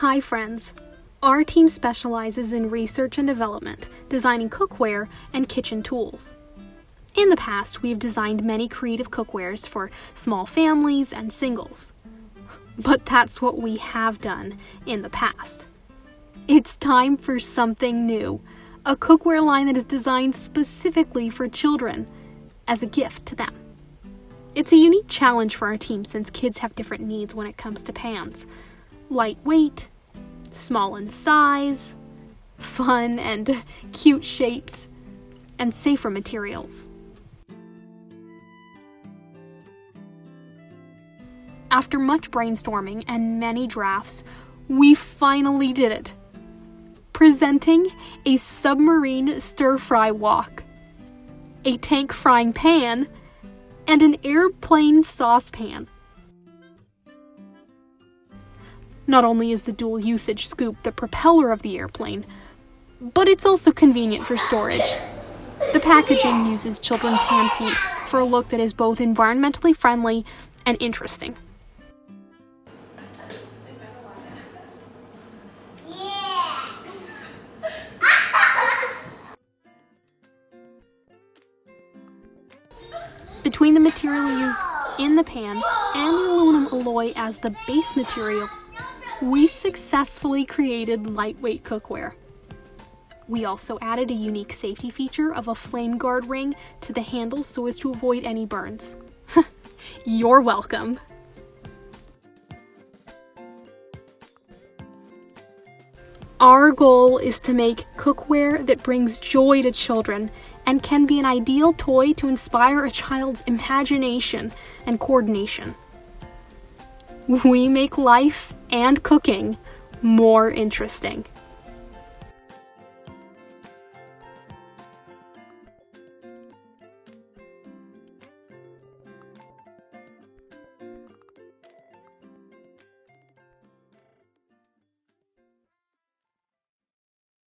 Hi friends! Our team specializes in research and development, designing cookware and kitchen tools. In the past, we've designed many creative cookwares for small families and singles. But that's what we have done in the past. It's time for something new, a cookware line that is designed specifically for children, as a gift to them. It's a unique challenge for our team since kids have different needs when it comes to pans. Lightweight, small in size, fun and cute shapes, and safer materials. After much brainstorming and many drafts, we finally did it. Presenting a submarine stir-fry wok, a tank frying pan, and an airplane saucepan. Not only is the dual usage scoop the propeller of the airplane, but it's also convenient for storage. The packaging uses children's hand paint for a look that is both environmentally friendly and interesting. Between the material used in the pan and the aluminum alloy as the base material, we successfully created lightweight cookware. We also added a unique safety feature of a flame guard ring to the handle so as to avoid any burns. You're welcome! Our goal is to make cookware that brings joy to children and can be an ideal toy to inspire a child's imagination and coordination. We make life and cooking more interesting.